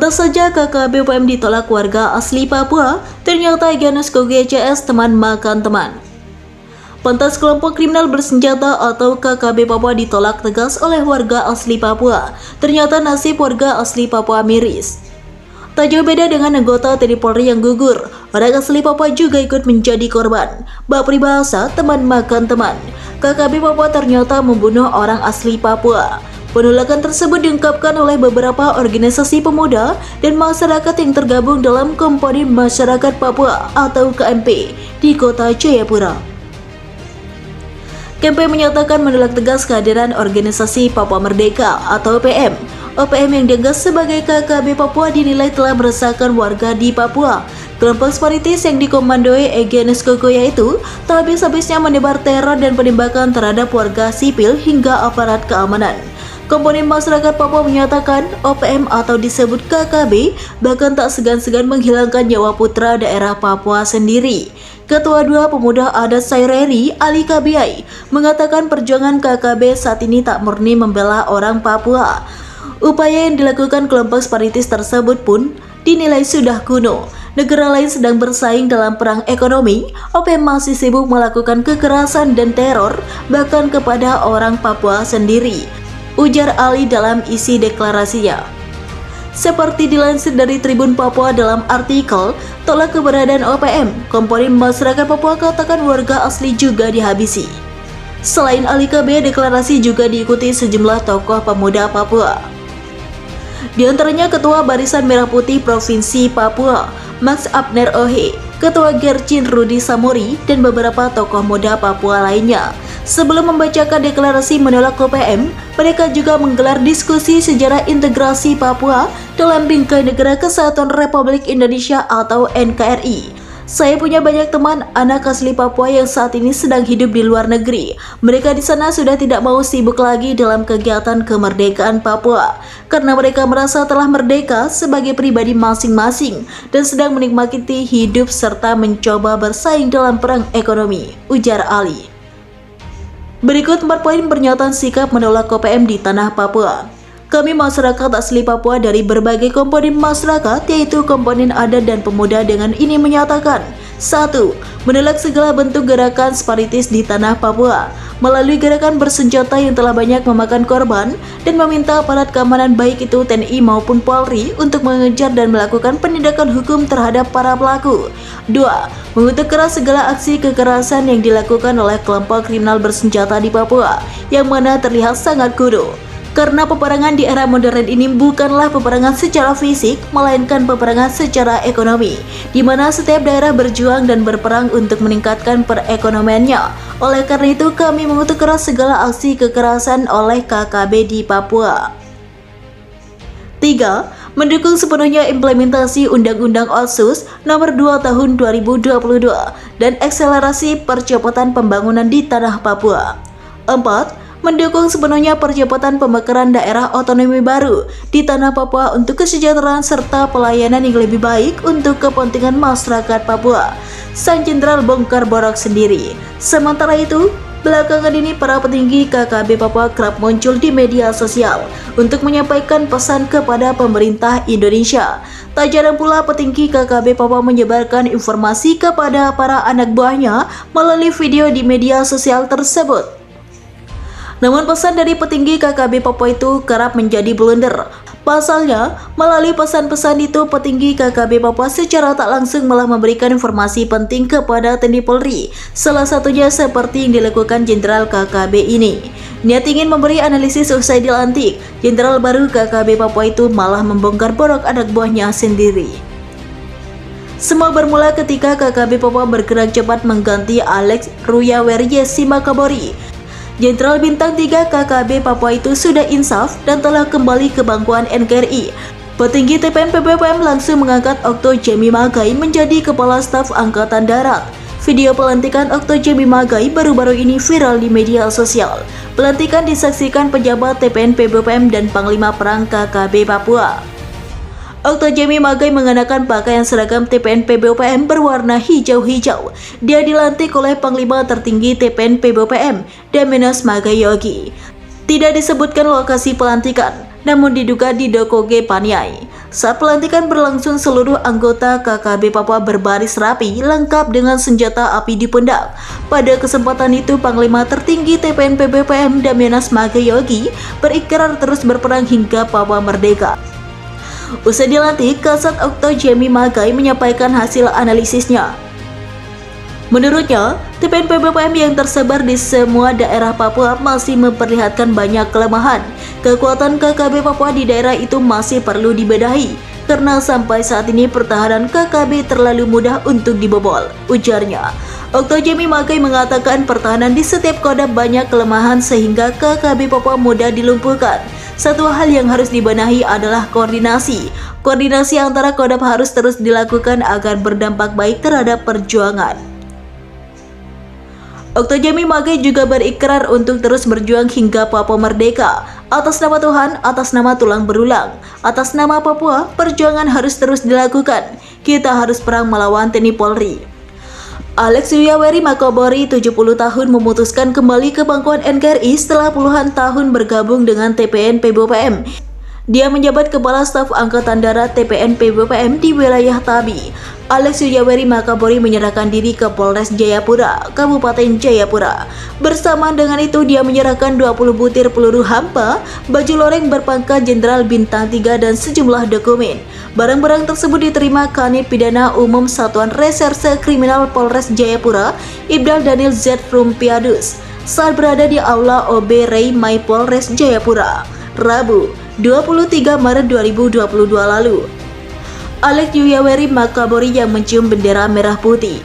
Pantas saja KKB UPM ditolak warga asli Papua, ternyata Egyanus Koge CS teman makan teman. Pantas kelompok kriminal bersenjata atau KKB Papua ditolak tegas oleh warga asli Papua, ternyata nasib warga asli Papua miris. Tak jauh beda dengan anggota TNI Polri yang gugur, orang asli Papua juga ikut menjadi korban. Bak peribahasa teman makan teman, KKB Papua ternyata membunuh orang asli Papua. Penolakan tersebut diungkapkan oleh beberapa organisasi pemuda dan masyarakat yang tergabung dalam Komponen Masyarakat Papua atau KMP di Kota Jayapura. KMP menyatakan menolak tegas kehadiran organisasi Papua Merdeka atau OPM. OPM yang dianggap sebagai KKB Papua dinilai telah meresahkan warga di Papua. Kelompok separatis yang dikomandoi Egyanus Koge itu tak habis-habisnya menebar teror dan penembakan terhadap warga sipil hingga aparat keamanan. Komponen Masyarakat Papua menyatakan OPM atau disebut KKB bahkan tak segan-segan menghilangkan nyawa putra daerah Papua sendiri. Ketua Dua Pemuda Adat Saireri, Ali Kabiai, mengatakan perjuangan KKB saat ini tak murni membela orang Papua. Upaya yang dilakukan kelompok separatis tersebut pun dinilai sudah kuno. Negara lain sedang bersaing dalam perang ekonomi, OPM masih sibuk melakukan kekerasan dan teror bahkan kepada orang Papua sendiri, ujar Ali dalam isi deklarasinya. Seperti dilansir dari Tribun Papua dalam artikel tolak keberadaan OPM, Komponen Masyarakat Papua katakan warga asli juga dihabisi. Selain Ali KB, deklarasi juga diikuti sejumlah tokoh pemuda Papua. Di antaranya Ketua Barisan Merah Putih Provinsi Papua, Max Abner Ohe, Ketua Gercin Rudi Samuri, dan beberapa tokoh muda Papua lainnya. Sebelum membacakan deklarasi menolak OPM, mereka juga menggelar diskusi sejarah integrasi Papua dalam Bingkai Negara Kesatuan Republik Indonesia atau NKRI. Saya punya banyak teman anak asli Papua yang saat ini sedang hidup di luar negeri. Mereka di sana sudah tidak mau sibuk lagi dalam kegiatan kemerdekaan Papua karena mereka merasa telah merdeka sebagai pribadi masing-masing dan sedang menikmati hidup serta mencoba bersaing dalam perang ekonomi, ujar Ali. Berikut 4 poin pernyataan sikap menolak OPM di tanah Papua. Kami masyarakat asli Papua dari berbagai komponen masyarakat yaitu komponen adat dan pemuda dengan ini menyatakan 1. Menolak segala bentuk gerakan separatis di tanah Papua melalui gerakan bersenjata yang telah banyak memakan korban dan meminta aparat keamanan baik itu TNI maupun Polri untuk mengejar dan melakukan penindakan hukum terhadap para pelaku. 2. Mengutuk keras segala aksi kekerasan yang dilakukan oleh kelompok kriminal bersenjata di Papua yang mana terlihat sangat kuno. Karena peperangan di era modern ini bukanlah peperangan secara fisik, melainkan peperangan secara ekonomi, di mana setiap daerah berjuang dan berperang untuk meningkatkan perekonomiannya. Oleh karena itu, kami mengutuk keras segala aksi kekerasan oleh KKB di Papua. 3. Mendukung sepenuhnya implementasi Undang-Undang Otsus Nomor 2 Tahun 2022 dan akselerasi percepatan pembangunan di tanah Papua. 4. Mendukung sepenuhnya percepatan pemekaran daerah otonomi baru di tanah Papua untuk kesejahteraan serta pelayanan yang lebih baik untuk kepentingan masyarakat Papua. Sang Jenderal bongkar borok sendiri. Sementara itu, belakangan ini para petinggi KKB Papua kerap muncul di media sosial untuk menyampaikan pesan kepada pemerintah Indonesia. Tak jarang pula petinggi KKB Papua menyebarkan informasi kepada para anak buahnya melalui video di media sosial tersebut. Namun pesan dari petinggi KKB Papua itu kerap menjadi blunder. Pasalnya, melalui pesan-pesan itu petinggi KKB Papua secara tak langsung malah memberikan informasi penting kepada TNI Polri. Salah satunya seperti yang dilakukan Jenderal KKB ini. Niat ingin memberi analisis usai dilantik, Jenderal baru KKB Papua itu malah membongkar borok anak buahnya sendiri. Semua bermula ketika KKB Papua bergerak cepat mengganti Alex Ruyawerye Simakabori. Jenderal Bintang 3 KKB Papua itu sudah insaf dan telah kembali ke bangkuan NKRI. Petinggi TPN PBPM langsung mengangkat Okto Jemi Magai menjadi Kepala Staf Angkatan Darat. Video pelantikan Okto Jemi Magai baru-baru ini viral di media sosial. Pelantikan disaksikan pejabat TPN PBPM dan Panglima Perang KKB Papua. Okto Jemi Magai mengenakan pakaian seragam TPN PBOPM berwarna hijau-hijau. Dia dilantik oleh Panglima tertinggi TPN PBOPM, Daminos Magayogi. Tidak disebutkan lokasi pelantikan, namun diduga di Dokoge Paniai. Saat pelantikan berlangsung, seluruh anggota KKB Papua berbaris rapi, lengkap dengan senjata api di pundak. Pada kesempatan itu, Panglima Tertinggi TPNP BPM Damianas Magayogi berikrar terus berperang hingga Papua merdeka. Usai dilantik, Kasat Okto Jemi Magai menyampaikan hasil analisisnya. Menurutnya, TPNP BPM yang tersebar di semua daerah Papua masih memperlihatkan banyak kelemahan. Kekuatan KKB Papua di daerah itu masih perlu dibenahi, karena sampai saat ini pertahanan KKB terlalu mudah untuk dibobol, ujarnya. Okto Jemi Magai mengatakan pertahanan di setiap kodam banyak kelemahan sehingga KKB Papua mudah dilumpuhkan. Satu hal yang harus dibenahi adalah koordinasi. Koordinasi antara kodam harus terus dilakukan agar berdampak baik terhadap perjuangan. Okto Jemi Magai juga berikrar untuk terus berjuang hingga Papua merdeka. Atas nama Tuhan, atas nama tulang berulang, atas nama Papua, perjuangan harus terus dilakukan. Kita harus perang melawan TNI Polri. Alex Yuyaweri Makobori, 70 tahun, memutuskan kembali ke pangkuan NKRI setelah puluhan tahun bergabung dengan TPNP BPM. Dia menjabat Kepala Staf Angkatan Darat TPNP BPM di wilayah Tabi. Alex Yuyaweri Makobori menyerahkan diri ke Polres Jayapura, Kabupaten Jayapura. Bersamaan dengan itu, dia menyerahkan 20 butir peluru hampa, baju loreng berpangkat Jenderal Bintang 3 dan sejumlah dokumen. Barang-barang tersebut diterima Kanit Pidana Umum Satuan Reserse Kriminal Polres Jayapura, Ibdal Daniel Z. Rumpiadus, saat berada di Aula OB Rey Mai Polres Jayapura, Rabu, 23 Maret 2022 lalu. Alex Yuyaweri Makobori yang mencium bendera merah putih